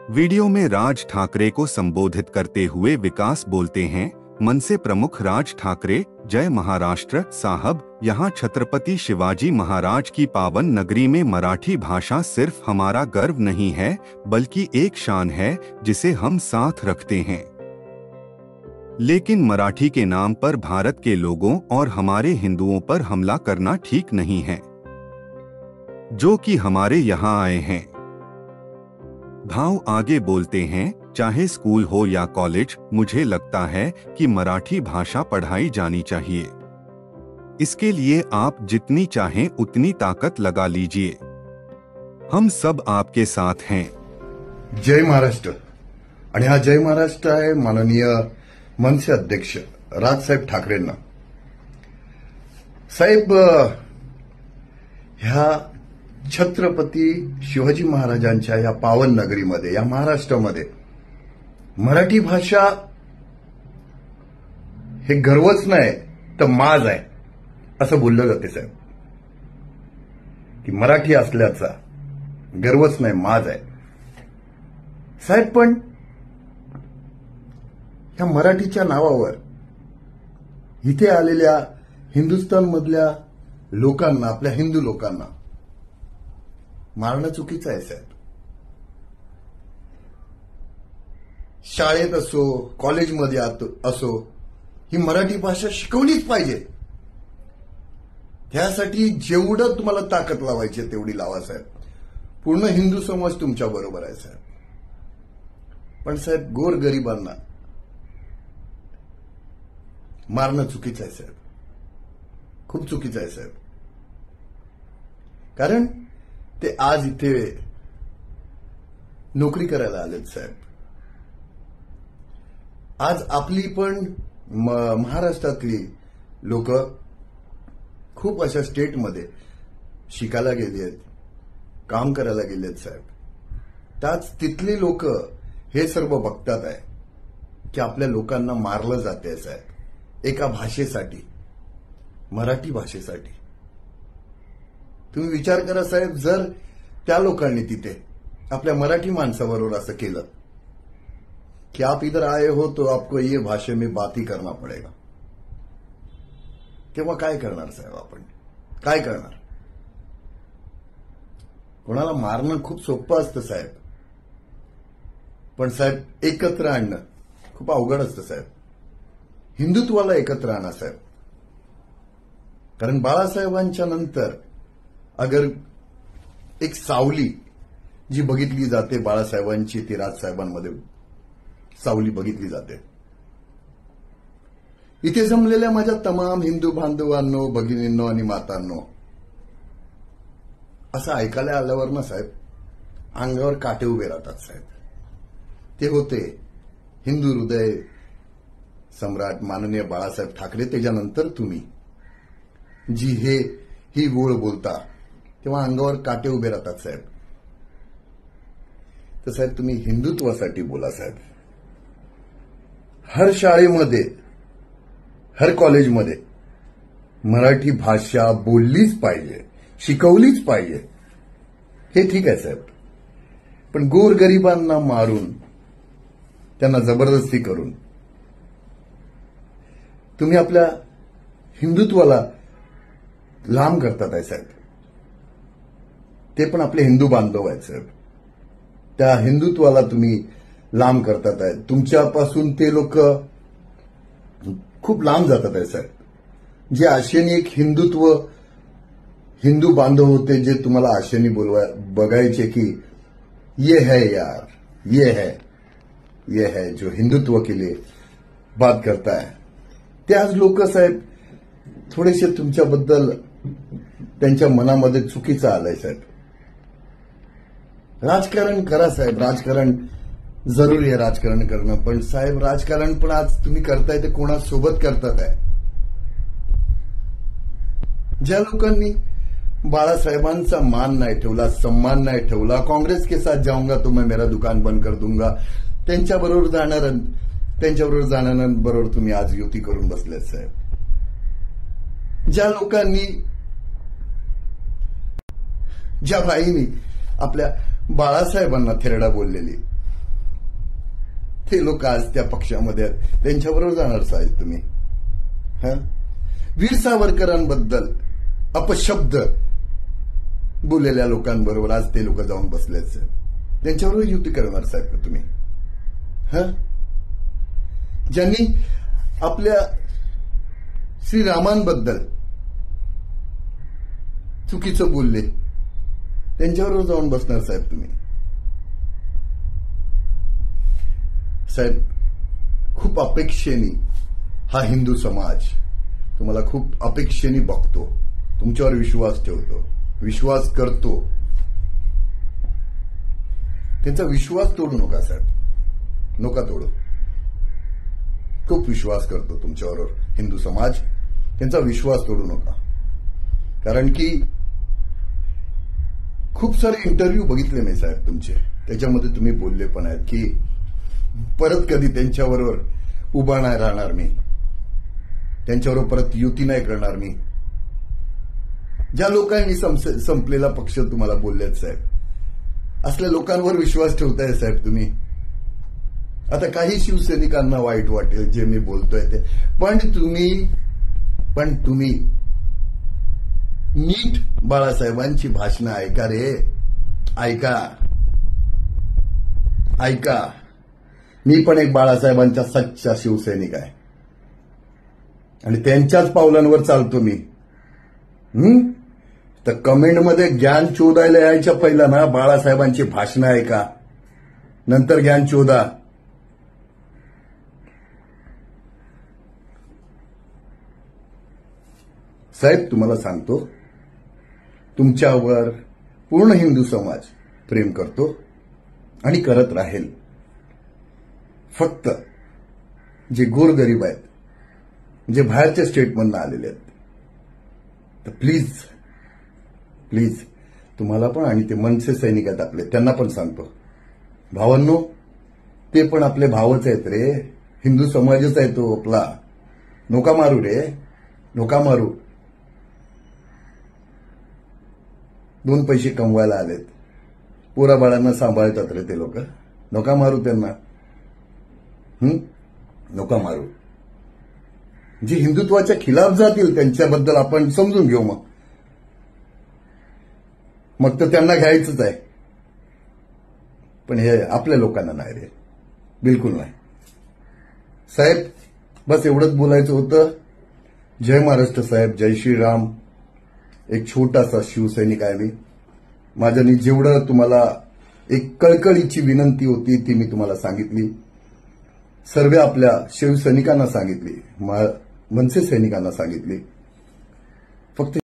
Video में राज ठाकरे को संबोधित करते हुए विकास बोलते हैं, मनसे प्रमुख राज ठाकरे, जय महाराष्ट्र साहब, यहाँ छत्रपति शिवाजी महाराज की पावन नगरी में मराठी भाषा सिर्फ हमारा गर्व नहीं है बल्कि एक शान है जिसे हम साथ रखते हैं। लेकिन मराठी के नाम पर भारत के लोगों और हमारे हिंदुओं पर हमला करना ठीक नहीं है, जो कि हमारे यहाँ आए हैं। भाव आगे बोलते हैं, चाहे स्कूल हो या कॉलेज, मुझे लगता है कि मराठी भाषा पढ़ाई जानी चाहिए। इसके लिए आप जितनी चाहें उतनी ताकत लगा लीजिए, हम सब आपके साथ हैं। जय महाराष्ट्र। आणि हा जय महाराष्ट्र आहे माननीय मनसे अध्यक्ष राजसाहेब ठाकरेंना। साहेब, ह्या छत्रपती शिवाजी महाराजांच्या या पावन नगरीमध्ये, या महाराष्ट्रामध्ये मराठी भाषा हे गर्वच नाही तर माज आहे असं बोललं जाते साहेब, की मराठी असल्याचा गर्वच नाही माज आहे साहेब। पण या मराठीच्या नावावर इथे आलेल्या हिंदुस्थान मधल्या लोकांना, आपल्या हिंदू लोकांना मारणं चुकीचं आहे साहेब। शाळेत असो, कॉलेजमध्ये असो, ही मराठी भाषा शिकवलीच पाहिजे। त्यासाठी जेवढं तुम्हाला ताकद लावायची तेवढी लावा साहेब। पूर्ण हिंदू समाज तुमच्या बरोबर आहे साहेब। पण साहेब, गोरगरिबांना मारणं चुकीचं आहे साहेब, खूप चुकीचं आहे साहेब। कारण ते आज इथे नोकरी करायला आलेत साहेब। आज आपली पण महाराष्ट्रातली लोक खूप अशा स्टेटमध्ये शिकायला गेली आहेत, काम करायला गेलेत साहेब। त्याच तिथली लोक हे सर्व बघतात आहे की आपल्या लोकांना मारलं जाते साहेब एका भाषेसाठी, मराठी भाषेसाठी। तुम्ही विचार करा साहेब, जर त्या लोकांनी तिथे आपल्या मराठी माणसाबरोबर असं केलं कि आप इधर आए हो तो आपको ये भाषा में बात ही करना पड़ेगा, तेव्हा काय करणार साहेब? आपण काय करणार? कोणाला मारणं खूप सोपं असतं साहेब, पण साहेब एकत्र आणणं खूप अवघड असतं साहेब। हिंदुत्वाला एकत्र आणा साहेब। कारण बाळासाहेबांच्या नंतर अगर एक सावली जी बघितली जाते बाळासाहेबांची, ती राजसाहेबांमध्ये सावली बघितली जाते। इथे जमलेल्या माझ्या तमाम हिंदू बांधवांनो, भगिनींनो आणि मातांनो, असं ऐकायला आल्यावर ना साहेब अंगावर काटे उभे राहतात साहेब। ते होते हिंदू हृदय सम्राट माननीय बाळासाहेब ठाकरे, त्याच्यानंतर तुम्ही जी ही गोळ बोलता तेव्हा अंगावर काटे उभे राहतात साहेब। तर साहेब, तुम्ही हिंदुत्वासाठी बोला साहेब। हर शाळेमध्ये, हर कॉलेजमध्ये मराठी भाषा बोललीच पाहिजे, शिकवलीच पाहिजे, हे ठीक आहे साहेब। पण गोरगरिबांना मारून, त्यांना जबरदस्ती करून तुम्ही आपल्या हिंदुत्वाला लांब करतात आहे साहेब। ते पण आपले हिंदू बांधव आहेत साहेब, त्या हिंदुत्वाला तुम्ही लांब करतात आहे। तुमच्यापासून ते लोक खूप लांब जातात आहे साहेब। जे आशेने एक हिंदुत्व, हिंदू बांधव होते, जे तुम्हाला आशेने बघायचे की ये है यार, ये है जो हिंदुत्व के लिए बात करता है, ते आज लोक साहेब थोडेसे तुमच्याबद्दल त्यांच्या मनामध्ये चुकीचं आलंय साहेब। राजकारण करा साहेब, राजकारण जरुरी आहे राजकारण करणं, पण साहेब राजकारण पण आज तुम्ही करताय ते कोणासोबत करतात आहे? ज्या लोकांनी बाळासाहेबांचा मान नाही ठेवला, सम्मान नाही ठेवला, काँग्रेस के साथ जाऊंगा तो मैं मेरा दुकान बंद कर दूंगा, त्यांच्याबरोबर जाणाऱ्यांबरोबर तुम्ही आज युती करून बसलेत साहेब। ज्या लोकांनी, ज्या बाईंनी आपल्या बाळासाहेबांना थेरडा बोललेली, ते लोक आज त्या पक्षामध्ये आहेत, त्यांच्याबरोबर जाणार साहेब तुम्ही? वीर सावरकरांबद्दल अपशब्द बोललेल्या लोकांबरोबर आज ते लोक जाऊन बसलेत साहेब. त्यांच्याबरोबर युती करणार साहेब का तुम्ही? ज्यांनी आपल्या श्रीरामांबद्दल चुकीचं बोलले, त्यांच्याबरोबर जाऊन बसणार साहेब तुम्ही? साहेब, खूप अपेक्षेने हा हिंदू समाज तुम्हाला खूप अपेक्षेने बघतो, तुमच्यावर विश्वास ठेवतो, विश्वास करतो. त्यांचा विश्वास तोडू नका साहेब, नका तोडू. खूप विश्वास करतो तुमच्यावर हिंदू समाज, त्यांचा विश्वास तोडू नका. कारण की खूप सारे इंटरव्ह्यू बघितले मी साहेब तुमचे, त्याच्यामध्ये तुम्ही बोलले पण आहेत की परत कधी त्यांच्याबरोबर उभा नाही राहणार मी, त्यांच्याबरोबर परत युती नाही करणार मी. ज्या लोकांनी संपलेला पक्ष तुम्हाला बोललेत साहेब, असल्या लोकांवर विश्वास ठेवताय साहेब तुम्ही. आता काही शिवसैनिकांना वाईट वाटेल जे मी बोलतोय ते, पण तुम्ही नीट बाळासाहेबांची भाषणं ऐका रे, ऐका. मी पण एक बाळासाहेबांचा सच्चा शिवसैनिक आहे आणि त्यांच्याच पावलांवर चालतो मी. तर कमेंटमध्ये ज्ञान शोधायला यायच्या पहिला ना बाळासाहेबांची भाषणं ऐका, नंतर ज्ञान शोधा. साहेब, तुम्हाला सांगतो, तुमच्यावर पूर्ण हिंदू समाज प्रेम करतो आणि करत राहील. फक्त जे गोरगरीब आहेत, जे बाहेरच्या स्टेटमधून आलेले आहेत, तर प्लीज तुम्हाला पण, आणि ते मनसे सैनिक आहेत आपले, त्यांना पण सांगतो, भावांनो, ते पण आपले भावच आहेत रे, हिंदू समाजच आहे तो आपला. नोका मारू रे, नोका मारू. 2 पैसे कमवायला आलेत, पोराबाळांना सांभाळतात रे ते लोक. नोका मारू त्यांना, नोका मारू. जे हिंदुत्वाच्या खिलाफ जातील त्यांच्याबद्दल आपण समजून घेऊ, मग तर त्यांना घ्यायचंच आहे. पण हे आपल्या लोकांना नाही रे, बिलकुल नाही. साहेब, बस एवढंच बोलायचं होतं. जय महाराष्ट्र साहेब, जय श्रीराम. एक छोटासा शिवसैनिक आहे मी. माझ्यानी जेवढं तुम्हाला एक कळकळीची विनंती होती ती मी तुम्हाला सांगितली. सर्व आपल्या शिवसैनिकांना सांगितली, मनसे सैनिकांना सांगितली. फक्त